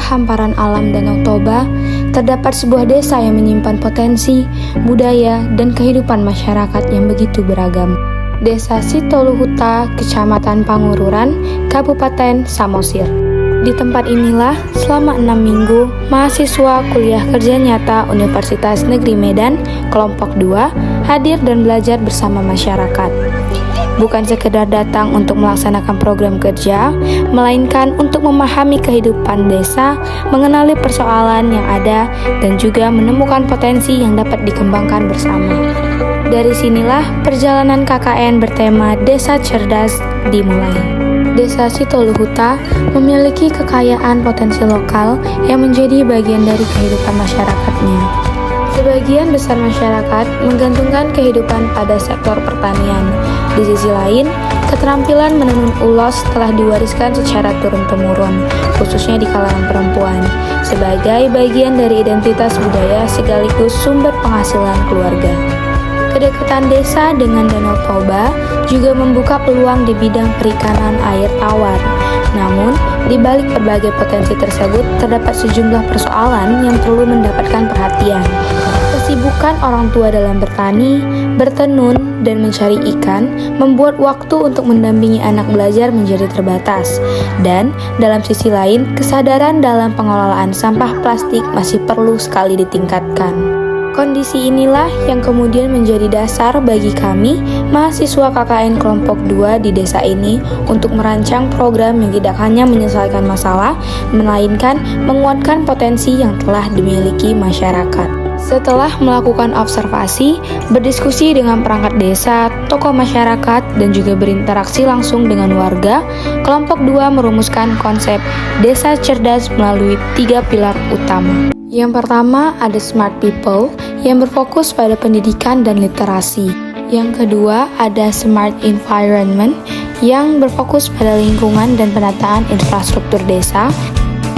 hamparan alam Danau Toba, terdapat sebuah desa yang menyimpan potensi, budaya, dan kehidupan masyarakat yang begitu beragam. Desa Sitoluhuta, Kecamatan Pangururan, Kabupaten Samosir. Di tempat inilah selama 6 minggu, mahasiswa kuliah kerja nyata Universitas Negeri Medan, kelompok 2, hadir dan belajar bersama masyarakat. Bukan sekedar datang untuk melaksanakan program kerja, melainkan untuk memahami kehidupan desa, mengenali persoalan yang ada, dan juga menemukan potensi yang dapat dikembangkan bersama. Dari sinilah perjalanan KKN bertema Desa Cerdas dimulai. Desa Sitoluhuta memiliki kekayaan potensi lokal yang menjadi bagian dari kehidupan masyarakatnya. Sebagian besar masyarakat menggantungkan kehidupan pada sektor pertanian. Di sisi lain, keterampilan menenun ulos telah diwariskan secara turun-temurun, khususnya di kalangan perempuan, sebagai bagian dari identitas budaya sekaligus sumber penghasilan keluarga. Kedekatan desa dengan Danau Toba juga membuka peluang di bidang perikanan air tawar. Namun, di balik berbagai potensi tersebut terdapat sejumlah persoalan yang perlu mendapatkan perhatian. Kesibukan orang tua dalam bertani, bertenun, dan mencari ikan membuat waktu untuk mendampingi anak belajar menjadi terbatas. Dan dalam sisi lain, kesadaran dalam pengelolaan sampah plastik masih perlu sekali ditingkatkan. Kondisi inilah yang kemudian menjadi dasar bagi kami, mahasiswa KKN kelompok 2 di desa ini untuk merancang program yang tidak hanya menyelesaikan masalah, melainkan menguatkan potensi yang telah dimiliki masyarakat. Setelah melakukan observasi, berdiskusi dengan perangkat desa, tokoh masyarakat, dan juga berinteraksi langsung dengan warga, kelompok 2 merumuskan konsep Desa Cerdas melalui 3 pilar utama. Yang pertama ada Smart People yang berfokus pada pendidikan dan literasi. Yang kedua ada Smart Environment yang berfokus pada lingkungan dan penataan infrastruktur desa.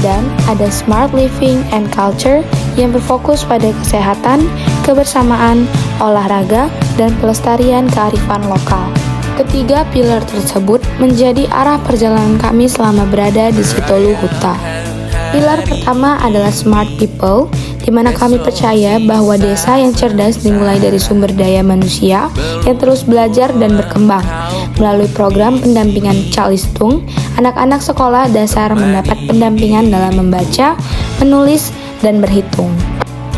Dan ada Smart Living and Culture yang berfokus pada kesehatan, kebersamaan, olahraga, dan pelestarian kearifan lokal. Ketiga pilar tersebut menjadi arah perjalanan kami selama berada di Sitoluhuta. Pilar pertama adalah Smart People, di mana kami percaya bahwa desa yang cerdas dimulai dari sumber daya manusia yang terus belajar dan berkembang. Melalui program pendampingan Calistung, anak-anak sekolah dasar mendapat pendampingan dalam membaca, menulis, dan berhitung.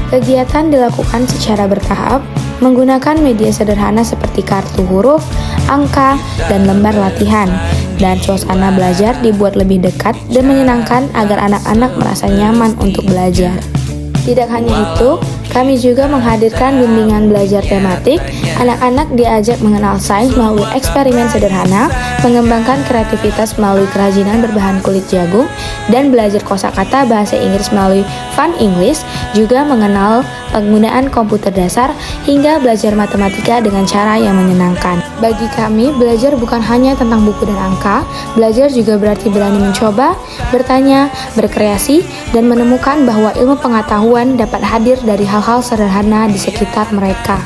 Kegiatan dilakukan secara bertahap, menggunakan media sederhana seperti kartu huruf, angka, dan lembar latihan. Dan suasana belajar dibuat lebih dekat dan menyenangkan agar anak-anak merasa nyaman untuk belajar. Tidak hanya itu, kami juga menghadirkan bimbingan belajar tematik. Anak-anak diajak mengenal sains melalui eksperimen sederhana, mengembangkan kreativitas melalui kerajinan berbahan kulit jagung, dan belajar kosakata bahasa Inggris melalui Fun English, juga mengenal penggunaan komputer dasar, hingga belajar matematika dengan cara yang menyenangkan. Bagi kami, belajar bukan hanya tentang buku dan angka, belajar juga berarti berani mencoba, bertanya, berkreasi, dan menemukan bahwa ilmu pengetahuan dapat hadir dari hal-hal sederhana di sekitar mereka.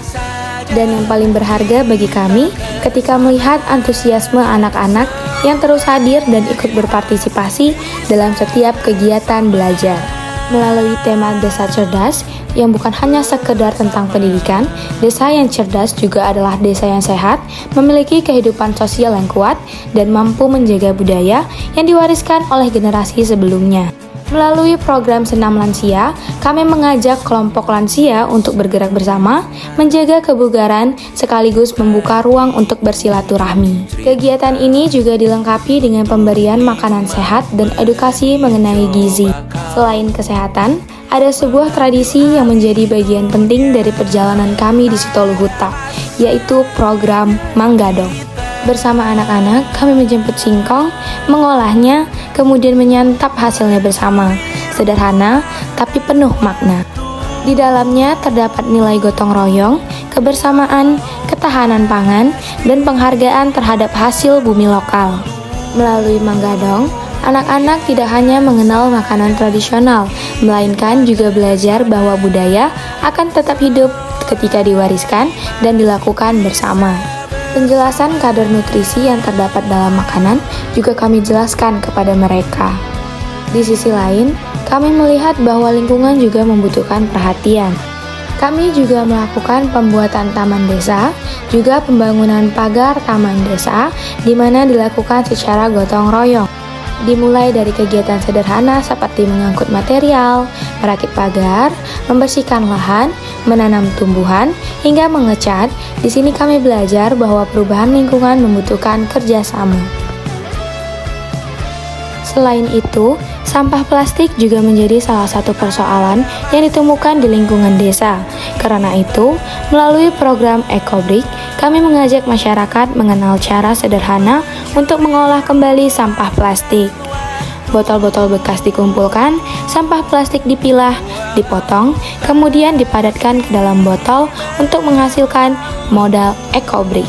Dan yang paling berharga bagi kami, ketika melihat antusiasme anak-anak yang terus hadir dan ikut berpartisipasi dalam setiap kegiatan belajar. Melalui tema Desa Cerdas, yang bukan hanya sekedar tentang pendidikan, desa yang cerdas juga adalah desa yang sehat, memiliki kehidupan sosial yang kuat, dan mampu menjaga budaya yang diwariskan oleh generasi sebelumnya. Melalui program Senam Lansia, kami mengajak kelompok lansia untuk bergerak bersama, menjaga kebugaran, sekaligus membuka ruang untuk bersilaturahmi. Kegiatan ini juga dilengkapi dengan pemberian makanan sehat dan edukasi mengenai gizi. Selain kesehatan, ada sebuah tradisi yang menjadi bagian penting dari perjalanan kami di Sitoluhuta, yaitu program Manggadong. Bersama anak-anak, kami menjemput singkong, mengolahnya, kemudian menyantap hasilnya bersama. Sederhana, tapi penuh makna. Di dalamnya terdapat nilai gotong royong, kebersamaan, ketahanan pangan, dan penghargaan terhadap hasil bumi lokal. Melalui Manggadong, anak-anak tidak hanya mengenal makanan tradisional, melainkan juga belajar bahwa budaya akan tetap hidup ketika diwariskan dan dilakukan bersama. Penjelasan kadar nutrisi yang terdapat dalam makanan juga kami jelaskan kepada mereka. Di sisi lain, Kami melihat bahwa lingkungan juga membutuhkan perhatian. Kami juga melakukan pembuatan taman desa, juga pembangunan pagar taman desa, di mana dilakukan secara gotong royong. Dimulai dari kegiatan sederhana seperti mengangkut material, merakit pagar, membersihkan lahan, menanam tumbuhan, hingga mengecat. Di sini kami belajar bahwa perubahan lingkungan membutuhkan kerjasama. Selain itu, sampah plastik juga menjadi salah satu persoalan yang ditemukan di lingkungan desa. Karena itu, melalui program EcoBrick, kami mengajak masyarakat mengenal cara sederhana untuk mengolah kembali sampah plastik. Botol-botol bekas dikumpulkan, sampah plastik dipilah, dipotong, kemudian dipadatkan ke dalam botol untuk menghasilkan modal EcoBrick.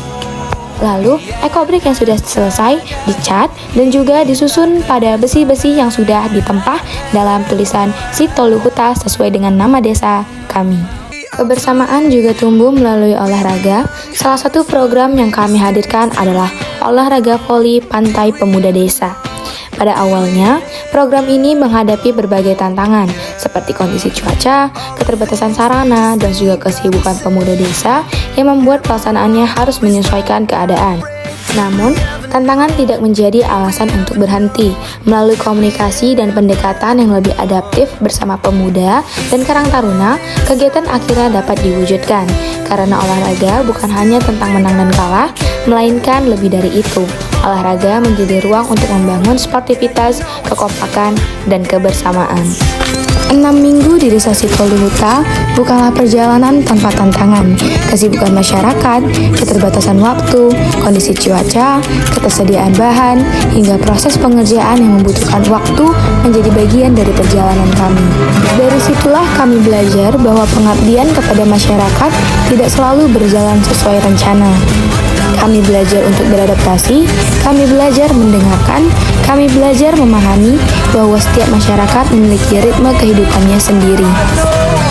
Lalu, EcoBrick yang sudah selesai dicat dan juga disusun pada besi-besi yang sudah ditempah dalam tulisan Sitoluhuta sesuai dengan nama desa kami. Kebersamaan juga tumbuh melalui olahraga. Salah satu program yang kami hadirkan adalah olahraga voli Pantai Pemuda Desa. Pada awalnya, program ini menghadapi berbagai tantangan seperti kondisi cuaca, keterbatasan sarana, dan juga kesibukan pemuda desa yang membuat pelaksanaannya harus menyesuaikan keadaan. Namun, tantangan tidak menjadi alasan untuk berhenti. Melalui komunikasi dan pendekatan yang lebih adaptif bersama pemuda dan karang taruna, kegiatan akhirnya dapat diwujudkan. Karena olahraga bukan hanya tentang menang dan kalah, melainkan lebih dari itu. Olahraga menjadi ruang untuk membangun sportivitas, kekompakan, dan kebersamaan. 6 minggu di Desa Sitoluhuta bukanlah perjalanan tanpa tantangan. Kesibukan masyarakat, keterbatasan waktu, kondisi cuaca, ketersediaan bahan, hingga proses pengerjaan yang membutuhkan waktu menjadi bagian dari perjalanan kami. Dari situlah kami belajar bahwa pengabdian kepada masyarakat tidak selalu berjalan sesuai rencana. Kami belajar untuk beradaptasi, kami belajar mendengarkan, kami belajar memahami bahwa setiap masyarakat memiliki ritme kehidupannya sendiri.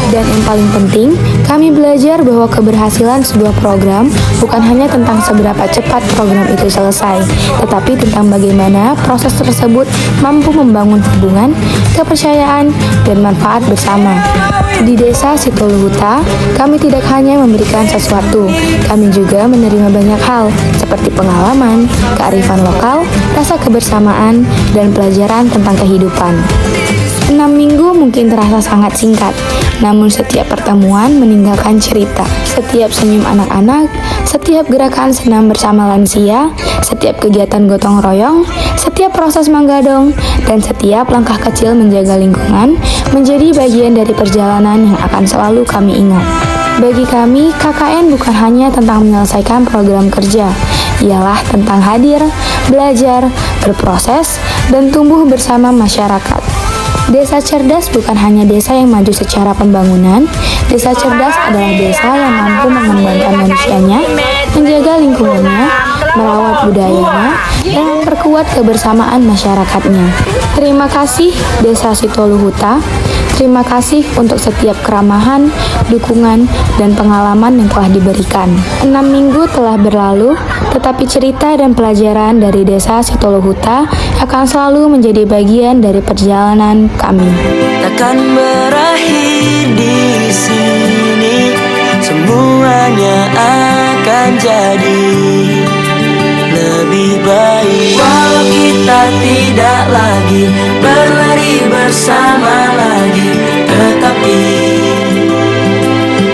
Dan yang paling penting, kami belajar bahwa keberhasilan sebuah program bukan hanya tentang seberapa cepat program itu selesai, tetapi tentang bagaimana proses tersebut mampu membangun hubungan, kepercayaan, dan manfaat bersama. Di Desa Sitoluhuta, kami tidak hanya memberikan sesuatu, kami juga menerima banyak hal, seperti pengalaman, kearifan lokal, rasa kebersamaan, dan pelajaran tentang kehidupan. 6 minggu mungkin terasa sangat singkat, namun setiap pertemuan meninggalkan cerita. Setiap senyum anak-anak, setiap gerakan senam bersama lansia, setiap kegiatan gotong royong, setiap proses menggadong, dan setiap langkah kecil menjaga lingkungan menjadi bagian dari perjalanan yang akan selalu kami ingat. Bagi kami, KKN bukan hanya tentang menyelesaikan program kerja, ialah tentang hadir, belajar, berproses, dan tumbuh bersama masyarakat. Desa cerdas bukan hanya desa yang maju secara pembangunan. Desa cerdas adalah desa yang mampu mengembangkan manusianya, menjaga lingkungannya, merawat budayanya, dan memperkuat kebersamaan masyarakatnya. Terima kasih Desa Sitoluhuta. Terima kasih untuk setiap keramahan, dukungan, dan pengalaman yang telah diberikan. 6 minggu telah berlalu, tetapi cerita dan pelajaran dari Desa Sitoluhuta akan selalu menjadi bagian dari perjalanan kami. Takkan berakhir di sini, semuanya akan jadi lebih baik. Walau kita tidak lagi berlari bersama lagi, tetapi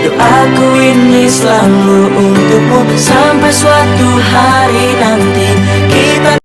doaku ini selalu untukmu sampai suatu hari nanti.